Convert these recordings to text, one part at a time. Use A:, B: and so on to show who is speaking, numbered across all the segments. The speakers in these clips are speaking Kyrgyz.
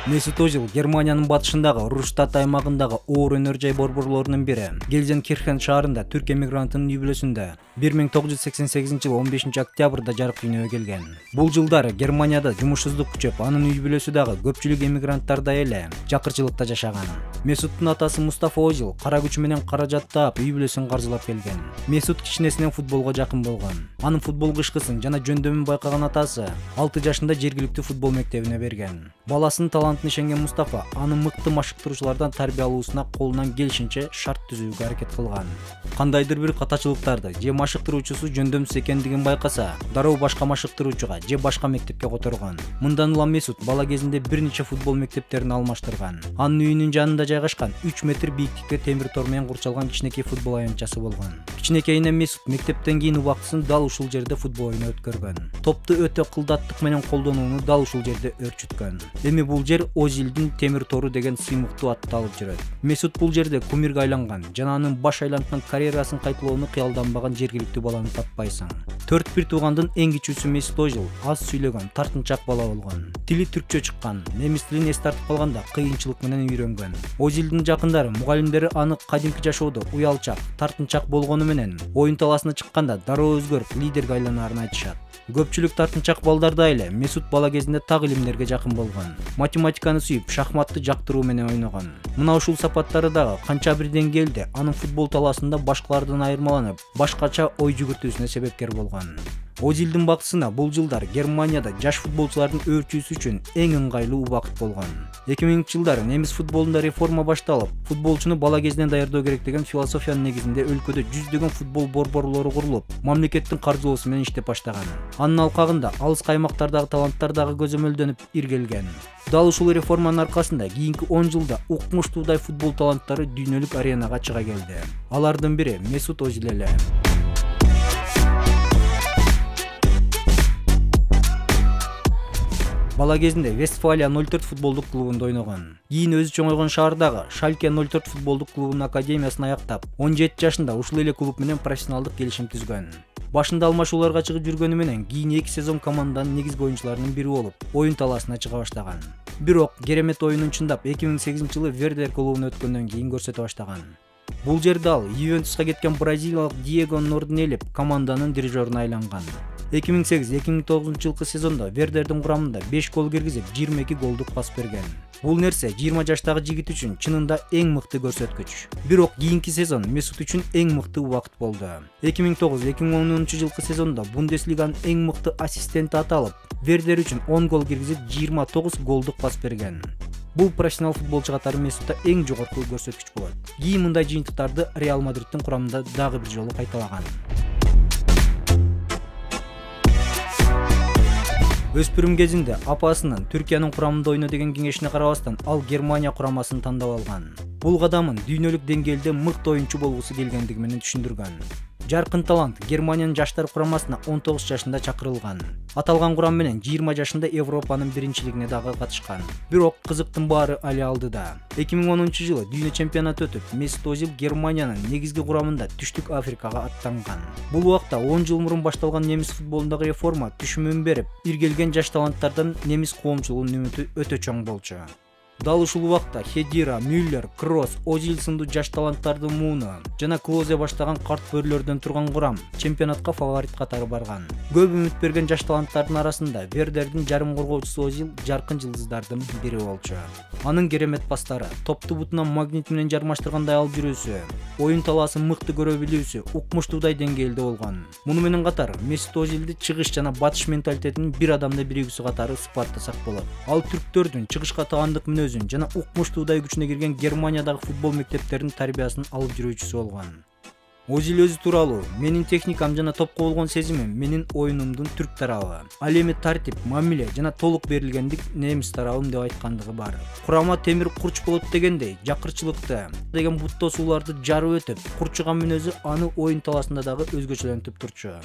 A: Mesut Ozil Германиянын батышындагы Руштат аймагындагы оор өнөр жай борборлорунун бири. Гельзенкирхен шаарында түрк эмигрантынын үй бүлөсүндө 1988-жылы 15 октябрда жарык дүйнөгө келген. Бул жылдары Германияда жумушсуздук күчөп, анын үй бүлөсү дагы көпчүлүк эмигранттардай эле жакырчылыкта жашаган. Месуттун атасы Мустафа Озил кара күч менен каражат таап үй бүлөсүн каржылап келген. Месут кичинесинен футболго жакын болгон. Анын футбол кышкысын жана жөндөмүн байкаган атасы 6 жашында жергиликтүү футбол мектебине берген. Баласынын талантын ишенген Мустафа аны мыкты машыктыруучулардан тарбия алуусуна колунан келишинче шарт түзүүгө аракет кылган. Кандайдыр бир катачылыктарды же машыктыруучусу жөндөмсүз экендигин байкаса, дароо башка машыктыруучуга же башка мектепке которгон. Мындан улам Месут бала кезинде бир нече футбол мектептерин алмаштырган. Анын үйүнүн жанында жайгашкан 3 метр бийиктикке темир тор менен курчалган кичинекей футбол аянтчасы болгон. Кичинекейинен Месут мектептен кийин убактысын дал ушул жерде футбол ойноп өткөргөн. Топту өтө кылдаттык менен колдонууну дал ушул жерде өрчүткөн. Эми бул жер Озилдин темир тору деген сыймыктуу атты алып жүрөт. Месут бул жерде кумирге айланган жана анын баш айланткан карьерасын кайталоону кыялданбаган жергиликтүү баланы таппайсың. 4 туугандын эң кичүүсү Месут Озил аз сүйлөгөн, тартынчак бала болгон. Тили түркчө чыккан, немис тилин эс тартып калганда кыйынчылык менен үйрөнгөн. Озилдин жакындары, мугалимдери аны кадимки жашоодо уялчак, тартынчак болгону менен оюн таласына чыкканда дароо өзгөрүп, лидерге айланаарын айтышат. Көпчүлүк тартынчак балдарда эле Месут бала кезинде так илимдерге жакын болгон. Математиканы сүйүп, шахматты жактыруу менен ойногон. Мына ушул сапаттары дагы канча бир деңгээлде анын футбол талаасында башкалардан айырмаланып, башкача ой жүгүртүүсүнө себепкер болгон. Озилдин бактысына бул жылдар Германияда жаш футболчулардын өөрчүүсү үчүн эң ыңгайлуу убакыт болгон. 2000-жылдары немис футболунда реформа башталып, футболчуну бала кезинен даярдоо керек деген философиянын негизинде өлкөдө жүздөгөн футбол борборлору курулуп, мамлекеттин каржылоосу менен иштеп баштаган. Анын алкагында алыскы аймактардагы таланттар дагы көзөмөлдөнүп иргелген. Дал ушул реформанын аркасында кийинки 10 жылда укмуштуудай футбол таланттары дүйнөлүк аренага чыга келди. Алардын бири Месут Озил эле. Бала кезинде Вестфалия 04 футболдук клубунда ойногон. Кийин өзү чоңойгон шаардагы Шальке 04 футболдук клубунун академиясын аяктап, 17 жашында ушул эле клуб менен профессионалдык келишим түзгөн. Башында алмашууларга чыгып жүргөнү менен кийин 2 сезон команданын негизги оюнчуларынын бири болуп, оюн талаасына чыга баштаган. Бирок керемет оюнун чындап 2008-жылы Вердер клубуна өткөндөн кийин көрсөтө баштаган. Бул жерде ал Ювентуска кеткен бразилиялык Диего Норднелип команданын дирижеруна айланган. 2008-2009 жылкы сезондо Вердердин курамында 5 гол киргизип, 22 голдук пас берген. Бул нерсе 20 жаштагы жигит үчүн чынында эң мыкты көрсөткүч. Бирок кийинки сезон Месут үчүн эң мыкты убакыт болду. 2009-2010 жылкы сезондо Бундеслиганын эң мыкты ассистенти аталып, Вердер үчүн 10 гол киргизип, 29 голдук пас берген. Бул профессионал футболчу катары Месутта эң жогорку көрсөткүч болот. Кийин мындай жыйынтыктарды Реал Мадридтин курамында дагы бир жолу кайталаган. Өспүрүм кезинде апасынын Түркиянын курамында ойно деген кеңешине карабастан ал Германия курамасын тандап алган. Бул кадамын дүйнөлүк деңгээлде мыкты оюнчу болгусу келгендиги менен түшүндүргөн. Жаркын талант Германиянын жаштар курамасына 19 жашында чакырылган. Аталган курам менен 20 жашында Европанын биринчилигине дагы катышкан. Бирок кызыктын баары али алдыда. 2010-жылы дүйнө чемпионаты өтүп, Месут Озил Германиянын негизги курамында Түштүк Африкага аттанган. Бул убакта 10 жыл мурун башталган немис футболундагы реформа түшүмүн берип, иргелген жаш таланттардан немис коомчулугунун үмүтү өтө чоң болчу. Дал ушул убакта Хедира, Мюллер, Кросс, Озил сындуу жаш таланттардын мууну жана Клозе баштаган карт бөрүлөрдөн турган курам чемпионатка фаворит катары барган. Көп үмүт берген жаш таланттардын арасында Вердердин жарым коргоочусу Озил жаркын жылдыздардын бири болчу. Анын керемет пастары, топту бутунан магнит менен жармаштыргандай алып жүрүүсү, оюн талаасын мыкты көрө билүүсү укмуштуудай деңгээлде болгон. Муну менен катар Месут Озилди чыгыш жана батыш менталитетинин бир адамда биригүүсү катары сыпаттасак болот. Ал түрктөрдүн чыгышка таандык мүнөзүн жана укмуштуудай күчүнө кирген Германиядагы футбол мектептеринин тарбиясын алып жүрүүчүсү болгон. Озил өзү тууралуу: менин техникам жана топко болгон сезимим менин оюнумдун түрк тарабы. Ал эми тартип, мамиле жана толук берилгендик немис тарабым деп айткандыгы бар. Курама темир курч болот дегендей, жакырчылыкты деген бутто сууларды жарып өтүп, курчуган мүнөзү аны оюн талаасында дагы өзгөчөлөнтүп турчу.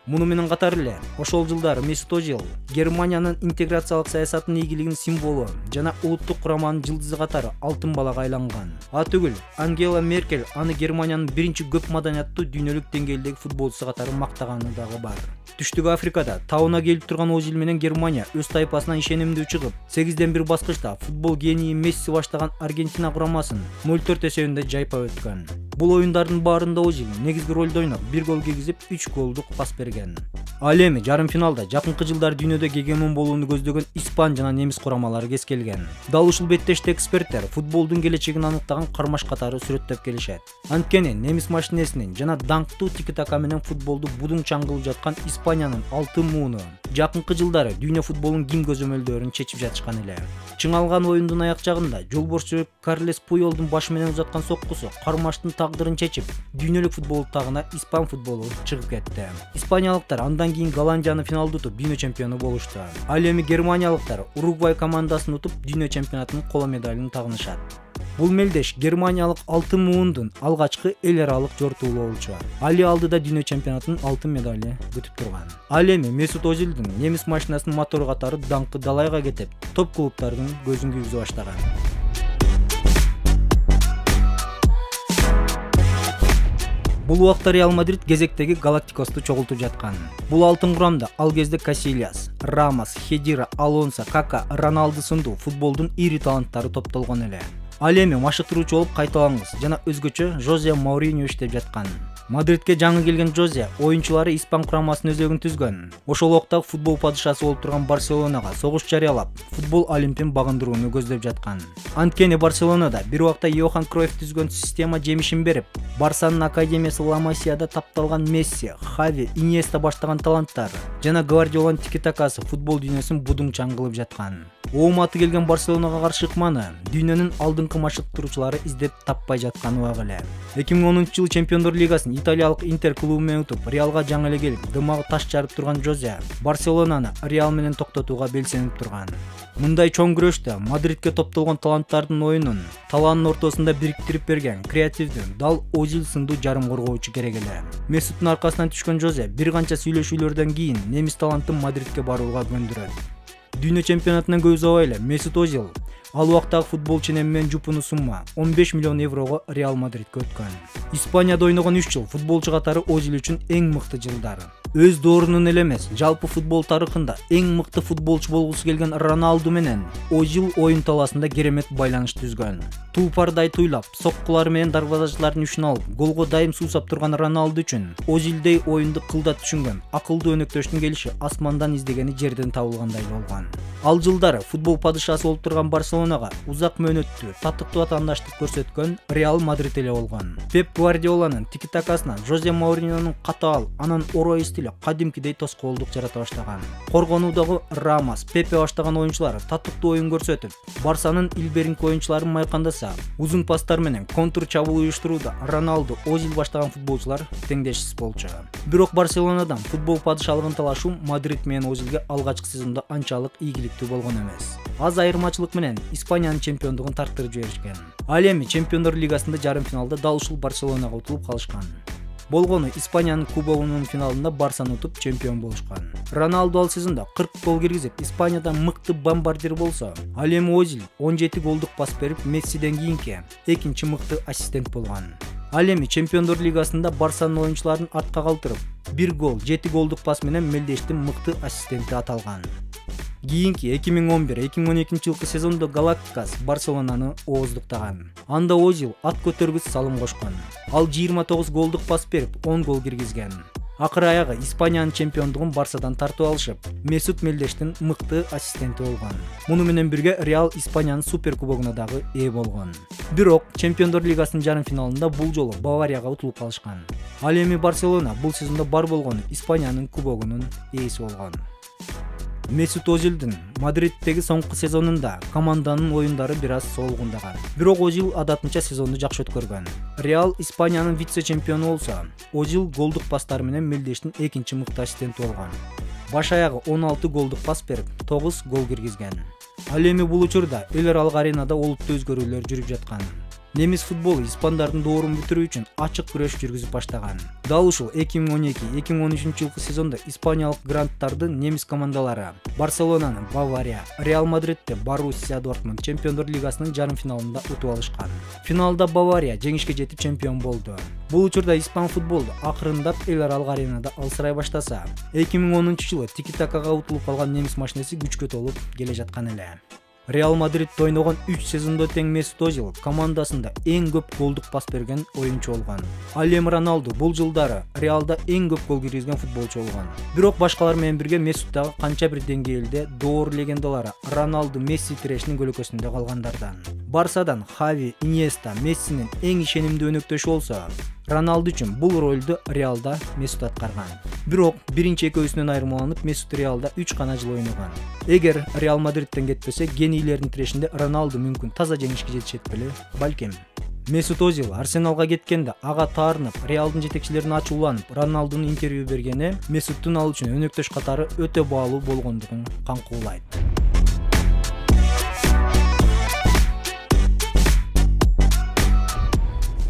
A: Муну менен катар эле ошол жылдары Месут Озил Германиянын интеграциялык саясатынын ийгилигинин символу жана улуттук кураманын жылдызы катары алтын балага айланган. Түгүл, Ангела Меркель аны Германиянын биринчи көп маданияттуу дүйнөлүк деңгээлдеги футболчусу катары мактаганы дагы бар. Түштүк Африкада табына келип турган Озил менен Германия өз тайпасынан ишенимдүү чыгып, 8-1 баскычта футбол гении Месси баштаган Аргентина курамасын 0-4 эсебинде жайпап өткөн. Бул оюндардын баарында Озил негизги ролду ойноп, 1 гол киргизип, 3 голдук пас берген. Ал эми жарым финалда жакынкы жылдар дүйнөдө гегемон болууну көздөгөн Испан жана немис курамалары кескелген. Дал ушул беттеште эксперттер футболдун келечегин аныктаган кармаш катары сүрөттөп келишет. Анткени немис машинесинин жана даңктуу тики-така менен футболду будуң чаңгылып жаткан Испаниянын алтын мууну жакынкы жылдары дүйнө футболунун ким көзөмөлдөрүн чечип жатышкан эле. Чыңалган оюндун аяк жагында жолборчу Карлес Пуйолдун башы менен узаткан соккусу кармаштын тагдырын чечип, дүйнөлүк футбол тагына испан футболу чыгып кетти. Испаниялыктар андан кийин Голландияны финалда утуп дүйнө чемпиону болушту. Ал эми германиялыктар Уругвай командасын утуп дүйнө чемпионатынын коло медалын тагынышат. Бул мелдеш германиялык алтын муундун алгачкы эл аралык жортуулоо болчу. Али алдыда дүйнө чемпионатынын алтын медали күтүп турган. Ал эми Месут Озилдин немис машинасынын мотору катары даңкы далайга кетип, топ клубтардын көзүн күйгүзө баштаган. Бул убакта Реал Мадрид кезектеги Галактикосту чогултуп жаткан. Бул алтын курамда ал кезде Касильяс, Рамос, Хедира, Алонсо, Кака, Роналду сындуу футболдун ири таланттары топтолгон эле. Ал эми машыктыруучу болуп кайталаңыз жана өзгөчө Жозе Мауриньо иштеп жаткан. Мадридке жаңы келген Жозе оюнчулары испан курамасынын өзөгүн түзгөн. Ошол убакта футбол падышасы болуп турган Барселонага согуш жарыялап, футбол олимпин багындырууну көздөп жаткан. Анткени Барселонада бир убакта Йохан Кройф түзгөн система жемишин берип, Барсанын академиясы Ла Масияда тапталган Месси, Хави, Иньеста баштаган таланттар жана Гвардиоланын тики-такасы футбол дүйнөсүн будуң чаңгылып жаткан. Ооматы келген Барселонага каршы ыкманы дүйнөнүн алдыңкы машыктыруучулары издеп таппай жатканы убак эле. 2010-жылы Чемпиондор лигасын италиялык Интер клубу менен утуп, Реалга жаңы эле келип, дымагы таш жарып турган Жозе Барселонаны Реал менен токтотууга белсенип турган. Мындай чоң күрөштө Мадридке топтолгон таланттардын оюнун талаанын ортосунда бириктирип берген креативдүү дал Озил сындуу жарым коргоочу керек эле. Месуттун аркасынан түшкөн Жозе бир канча сүйлөшүүлөрдөн кийин немис талантын Мадридке барууга көндүрөт. Дүйнө чемпионатынан көз абай эле Месут Озил ал убактагы футболчу менен жупуну сумма 15 миллион еврого Реал Мадридке өткөн. Испанияда ойногон 3 жыл футболчу катары Озил үчүн эң мыкты жылдары. Өз доорунун эле эмес, жалпы футбол тарыхында эң мыкты футболчу болгусу келген Роналду менен Озил оюн таласында керемет байланыш түзгөн. Тулпардай туйлап, соккулары менен дарбазачылардын үчүн алып, голго дайым суусап турган Роналду үчүн Озилдей оюнду кылдат түшүнгөн акылдуу өнөктөштүн келиши асмандан издегени жерден табылгандай болгон. Ал жылдары футбол падышасы болуп турган Барселонага узак мөөнөттүү татыктуу атаандаштык көрсөткөн Реал Мадрид эле болгон. Пеп Гвардиоланын тики-такасынан Жозе Мауриньонун катаал, анан орой стили кадимкидей тоскоолдук жарата баштаган. Коргонуудагы Рамос, Пепе баштаган оюнчулар татыктуу оюн көрсөтүп, Барсанын илберинки оюнчуларын майкандаса, узун пастар менен контр чабуул уюштурууда Роналду, Озил баштаган футболчулар теңдешсиз болчу. Бирок Барселонадан футбол падышалыгын талашуу Мадрид менен Озилге алгачкы сезондо анчалык ийгиликтүү болгон эмес. Аз айырмачылык менен Испаниянын чемпиондугун тарттырып жиберишкен. Ал эми Чемпиондор лигасында жарым финалда дал ушул Барселонага утулуп калышкан. Болгону Испаниянын кубогунун финалында Барсаны утуп чемпион болушкан. Роналду ал сезондо 40 гол киргизип, Испанияда мыкты бомбардир болсо, ал эми Озил 17 голдук пас берип, Мессиден кийинки экинчи мыкты ассистент болгон. Ал эми Чемпиондор лигасында Барсанын оюнчуларын артка калтырып, 1 гол, 7 голдук пас менен мелдештин мыкты ассистенти аталган. Кийинки 2011-2012 жылкы сезондо Галактикас Барселонаны ооздуктаган. Анда Озил ат көтөргүс салым кошкон. Ал 29 голдук пас берип, 10 гол киргизген. Акыры аягы Испаниянын чемпиондугун Барсадан тартып алышып, Месут Мелдештин мыкты ассистенти болгон. Муну менен бирге Реал Испаниянын супер кубогуна дагы ээ болгон. Бирок Чемпиондор лигасынын жарым финалында бул жолу Баварияга утулуп калышкан. Ал эми Барселона бул сезондо бар болгону Испаниянын кубогунун ээси болгон. Месут Озилдин Мадридтеги соңку сезонунда команданын оюндары бир аз соолгундаган. Бирок Озил адатынча сезонду жакшы өткөргөн. Реал Испаниянын вице-чемпиону болсо, Озил голдук пастары менен Мелдештин экинчи мыкты ассистенти болгон. Баш аягы 16 голдук пас берип, 9 гол киргизген. Ал эми бул учурда эл аралык аренада олуттуу өзгөрүүлөр жүрүп жаткан. Немис футболу испандардын доорун бүтүрүү үчүн ачык күрөш жүргүзүп баштаган. Дал ушул 2012-2013 жылкы сезондо испаниялык гранттардын немис командалары Барселонаны Бавария, Реал Мадридти Боруссия Дортмунд Чемпиондор лигасынын жарым финалында утуп алышкан. Финалда Бавария жеңишке жетип чемпион болду. Бул учурда испан футболу акырындап эл аралык аренада алсырай баштаса, 2010-жылы тики-такага утулуп калган немис машинеси күчкө толуп келе жаткан эле. Реал Мадридте ойногон 3 сезондо тең Месут Озил командасында эң көп голдук пас берген оюнчу болгон. Ал эми Роналду бул жылдары Реалда эң көп гол киргизген футболчу болгон. Бирок башкалар менен бирге Месуттагы канча бир деңгээлде доор легендалары Роналду, Месси тирешинин көлөкөсүндө калгандардан. Барсадан Хави, Иньеста, Мессинин эң ишенимдүү өнөктөшү болсо, Роналду үчүн бул ролду Реалда Месут аткарган. Бирок биринчи экөөсүнөн айырмаланып Месут Реалда 3 гана жыл ойногон. Эгер Реал Мадриттен кетпесе, генийлердин тирешинде Роналду мүмкүн таза жеңишке жетишет беле, балким. Месут Озил Арсеналга кеткенде ага таарынып, Реалдын жетекчилерине ачууланып, Роналдунун интервью бергени Месуттун ал үчүн өнөктөш катары өтө баалуу болгондугун каңкуулайт.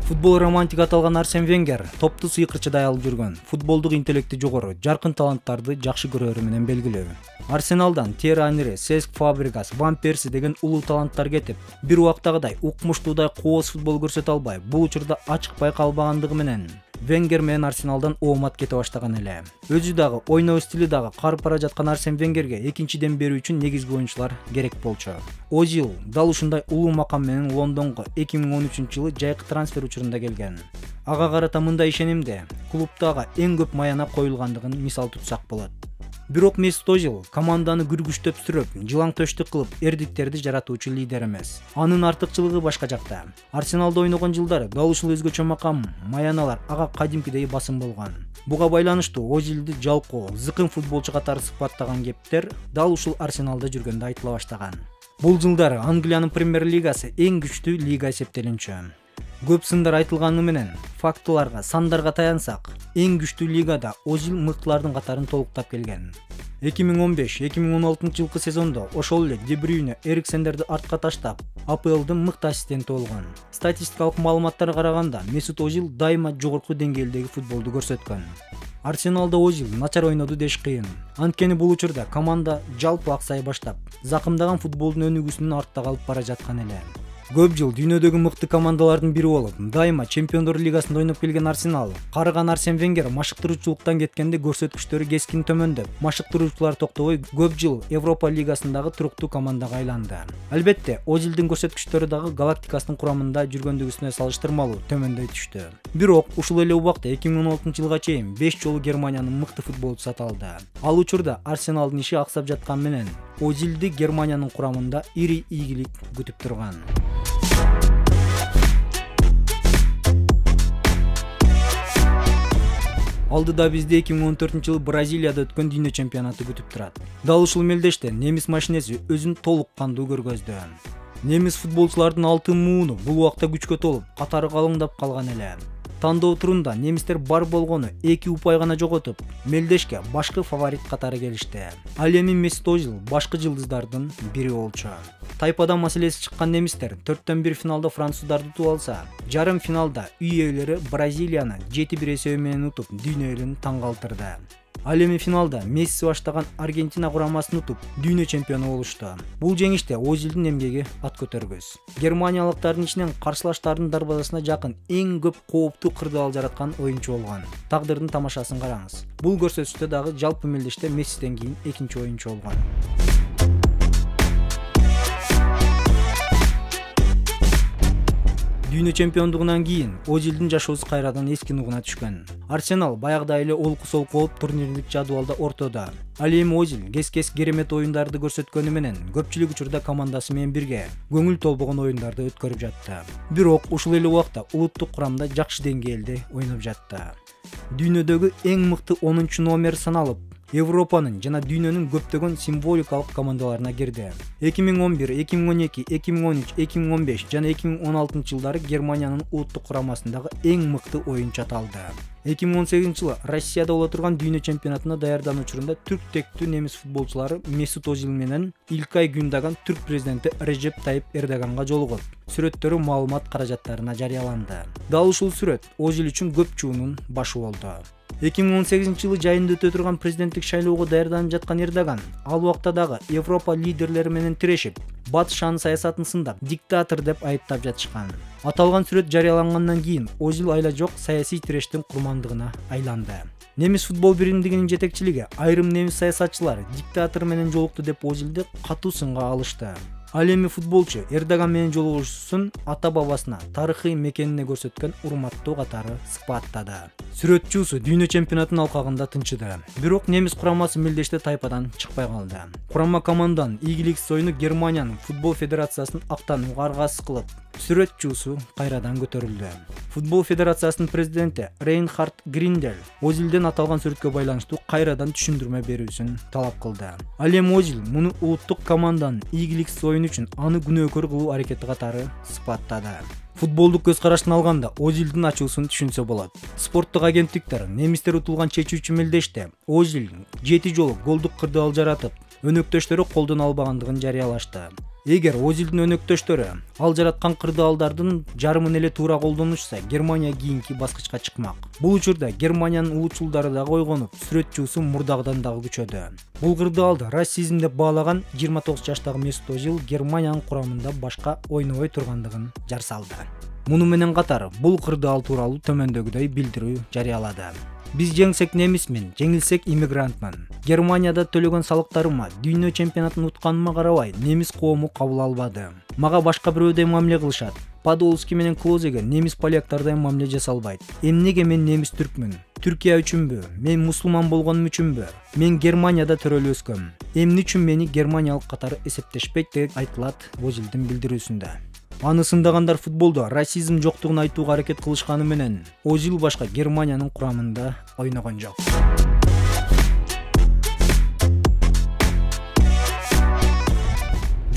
A: Футбол романтик аталган Арсен Венгер топту сыйкырчыдай алып жүргөн, футболдук интеллекти жогору, жаркын таланттарды жакшы көрөрү менен белгилүү. Арсеналдан Тьерри Анри, Сеск Фабрегас, Ван Перси деген улуу таланттар кетип, бир убактагыдай укмуштуудай кооз футбол көрсөтө албай, бул учурда ачык байкалбагандыгы менен Венгер менен Арсеналдан оомат кете баштаган эле. Өзү дагы ойноо стили дагы карып бара жаткан Арсен Венгерге экинчиден берүү үчүн негизги оюнчулар керек болчу. Озил дал ушундай улуу макам менен Лондонго 2013-жылы жайкы трансфер учурунда келген. Ага карата мындай ишенимде клубтагы эң көп маяна коюлгандыгын мисал тутсак болот. Бирок Месут Озил команданы күргүчтөп сүрөп, жылаң төштүк кылып, эрдиктерди жаратуучу лидер эмес. Анын артыкчылыгы башка жакта. Арсеналда ойногон жылдары дал ушул өзгөчө макам, маяналар ага кадимкидей басым болгон. Буга байланыштуу Озилди жалкоо, зыкын футболчу катары сыпаттаган кептер дал ушул Арсеналда жүргөндө айтыла баштаган. Бул жылдары Англиянын Премьер лигасы эң күчтүү лига эсептелинчү. Көп сындар айтылганы менен, фактыларга, сандарга таянсак, эң күчтүү лигада Озил мыктылардын катарын толуктап келген. 2015-2016 жылкы сезондо ошол эле Де Брюйне, Эриксендерди артка таштап, АПЛдын мыкты ассистенти болгон. Статистикалык маалыматтарга караганда, Месут Озил дайыма жогорку деңгээлдеги футболду көрсөткөн. Арсеналда Озил начар ойноду деш кыйын. Анткени бул учурда команда жалпы аксай баштап, закымдаган футболдун өнүгүүсүнүн артта калып бара жаткан эле. Көп жыл дүйнөдөгү мыкты командалардын бири болуп, дайыма Чемпиондор лигасында ойноп келген Арсенал, карыган Арсен Венгер машыктыруучулуктан кеткенде көрсөткүчтөрү кескин төмөндөп, машыктыруучулар токтобой көп жыл Европа лигасындагы туруктуу командага айланды. Албетте, Озилдин көрсөткүчтөрү дагы галактикасынын курамында жүргөндүгүсүнө салыштырмалуу төмөндөй түштү. Бирок ушул эле убакта 2016-жылга чейин 5 жолу Германиянын мыкты футболчусу аталды. Ал учурда Арсеналдын иши аксап жаткан менен Озилди Германиянын курамында ири ийгилик күтүп турган. Алдыда бизде 2014-жылы Бразилияда өткөн дүйнө чемпионаты күтүп турат. Дал ушул мелдеште немис машинеси өзүн толук кандуу көргөздү. Немис футболчулардын алтын мууну бул убакта күчкө толуп, катары калыңдап калган эле. Тандоо турунда немистер бар болгону 2 упай гана жоготуп, мелдешке башкы фаворит катары келишти. Ал эми Месут Озил башкы жылдыздардын бири болчу. Тайпадан маселеси чыккан немистер 4-1 финалда француздарды утуп алса, жарым финалда үй ээлери Бразилияны 7-1 эсеби менен утуп, дүйнө элин таң калтырды. Ал эми финалда Месси баштаган Аргентина курамасын утуп, дүйнө чемпиону болушту. Бул жеңиште Озилдин эмгеги ат көтөргүс. Германиялыктардын ичинен каршылаштардын дарбазасына жакын эң көп кооптуу кырдаал жараткан оюнчу болгон. Тагдырдын тамашасын караңыз. Бул көрсөтүштө дагы жалпы мелдеште Мессиден кийин экинчи оюнчу болгон. Дүйнө чемпиондугунан кийин Озилдин жашоосу кайрадан эски нугуна түшкөн. Арсенал баягыдай эле олку-солку болуп турнирлик жадыбалда ортодо. Ал эми Озил кес-кес керемет оюндарды көрсөткөнү менен көпчүлүк учурда командасы менен бирге көңүл толбогон оюндарды өткөрүп жатты. Бирок ушул эле убакта улуттук курамда жакшы деңгээлде ойноп жатты. Дүйнөдөгү эң мыкты 10-номер саналып, Европанын жана дүйнөнүн көптөгөн символикалык командаларына кирди. 2011, 2012, 2013, 2015 жана 2016 жылдары Германиянын улуттук курамасындагы эң мыкты оюнчу аталды. 2018 жылы Россияда боло турган дүйнө чемпионатына даярдануу учурунда түрк тектүү немис футболчулары Месут Озил менен Илкай Гюндаган түрк президенти Режеп Тайип Эрдоганга жолугуп, сүрөттөрү маалымат каражаттарына жарыяланды. Дал ушул сүрөт Озил үчүн көп чуунун башы болду. 2018 жылы жайында өтө турган президенттик шайлоого даярданып жаткан Эрдоган ал убакта дагы Европа лидерлери менен тирешип, батыш шаны саясатын сындап, диктатор деп айыптап жатышкан. Аталган сүрөт жарыялангандан кийин Озил айла жок саясий тирештин курмандыгына айланды. Немис футбол биримдигинин жетекчилиги айрым немис саясатчылар диктатор менен жолукту деп Озилди катуу сынга алышты. Ал эми футболчу Эрдоган менен жолугушуусун ата бабасына, тарыхый мекенине көрсөткөн урматтоо катары сыпаттады. Сүрөтчүсү дүйнө чемпионатынын алкагында тынчыды. Бирок немис курамасы мелдеште тайпадан чыкпай калды. Курама команданын ийгиликсиз оюну Германиянын футбол федерациясын актанууга аргасыз кылып, сүрөтчүсү кайрадан көтөрүлдү. Футбол федерациясынын президенти Рейнхард Гриндель Озилден аталган сүрөткө байланыштуу кайрадан түшүндүрмө берүүсүн талап кылды. Ал эми Озил муну улуттук команданын ийгиликсиз оюну үчүн аны күнөөкөр кылуу аракети катары сыпаттады. Футболдук көз караштан алганда Озилдин ачуусун түшүнсө болот. Спорттук агенттиктер немистер утулган чечүүчү мелдеште Озил 7 жолу голдук кырдаал жаратып, өнөктөштөрү колдон албагандыгын жарыялашты. Эгер Озилдин өнөктөштөрү ал жараткан кырдаалдардын жарымын эле туура колдонушса, Германия кийинки баскычка чыкмак. Бул учурда Германиянын улутчулдары дагы ойгонуп, сүрөтчүсү мурдагыдан дагы күчөдү. Бул кырдаалды расизм деп баалаган 29 жаштагы Месут Озил Германиянын курамында башка ойнобой тургандыгын жар салды. Муну менен катар бул кырдаал тууралуу төмөндөгүдөй билдирүү жарыялады. Биз жеңсек немисмин, жеңилсек иммигрантмын. Германияда төлөгөн салыктарыма, дүйнө чемпионатын утканыма карабай, немис коому кабыл албады. Мага башка бирөөдөй мамиле кылышат. Подолски менен Клозеге немис поляктардай мамиле жасалбайт. Эмнеге мен немис түркмүн? Түркия үчүнбү? Мен мусулман болгонум үчүнбү? Мен Германияда төрөлүп өскөм. Эмне үчүн мени германиялык катары эсептешпейт деп айтылат Озилдин билдирүүсүндө. Аны сындагандар футболдо расизм жоктугун айтууга аракет кылышканы менен Озил башка Германиянын курамында ойногон жок.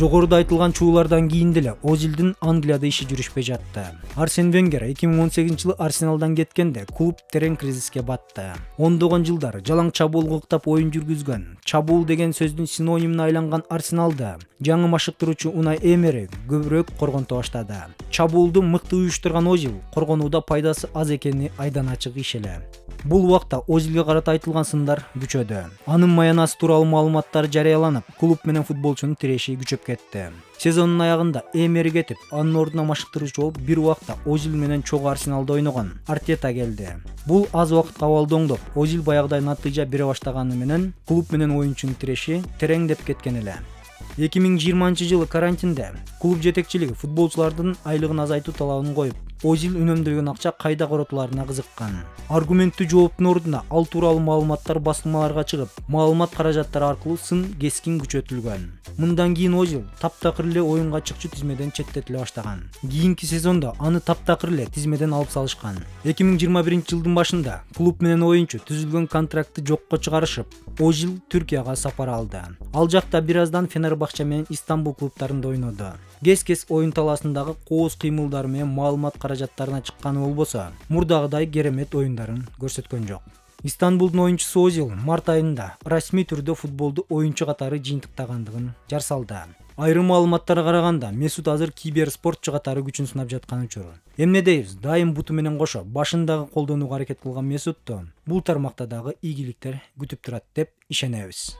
A: Жогоруда айтылган чуулардан кийин деле Озилдин Англияда иши жүрүшпөй жатты. Арсен Венгер 2018 жылы Арсеналдан кеткенде клуб терең кризиске батты. Ондогон жылдар жалаң чабуул кыктап оюн жүргүзгөн, чабуул деген сөздүн синонимине айланган Арсеналда жаңы машыктыруучу Унай Эмери көбүрөөк коргонто баштады. Чабуулду мыкты уюштурган Озил коргонууда пайдасы аз экени айдан ачык иш эле. Бул убакта Озилге карата айтылган сындар күчөдү. Анын маянасы тууралуу маалыматтар жарыяланып, клуб менен футболчунун тиреши күчөп кетти. Сезондун аягында Эмери кетип, анын ордуна машыктыруучу болуп, бир убакта Озил менен чогуу Арсеналда ойногон Артета келди. Бул аз убакытка абалдоңдоп, Озил баягыдай натыйжа бере баштаганы менен клуб менен оюнчунун тиреши тереңдеп кеткен эле. 2020 жылы карантинде клуб жетекчилиги футболчулардын айлыгын азайтуу талабын коюп, Озил үнөмдөгөн акча кайда коротуларына кызыккан. Аргументтүү жооптун ордуна ал тууралуу маалыматтар басылмаларга чыгып, маалымат каражаттары аркылуу сын кескин күчөтүлгөн. Мындан кийин Озил таптакыр эле оюнга чыкчу тизмеден четтетиле баштаган. Кийинки сезондо аны таптакыр эле тизмеден алып салышкан. 2021 жылдын башында клуб менен оюнчу түзүлгөн контрактты жокко чыгарышып, Озил Түркияга сапар алды. Ал жакта бир аздан Фенербахче менен Истанбул клубтарында ойноду. Кез-кез оюн талаасындагы кооз кыймылдары менен маалымат каражаттарына чыкканы болбосо, мурдагыдай керемет оюндарын көрсөткөн жок. Истанбулдун оюнчусу Озил март айында расмий түрдө футболду оюнчу катары жыйынтыктагандыгын жар салды. Айрым маалыматтарга караганда, Месут азыр киберспортчу катары күчүн сынап жаткан учур. Эмне дейбиз? Дайым буту менен кошо башындагы колдонууга аракет кылган Месутту бул тармакта дагы ийгиликтер күтүп турат деп ишенебиз.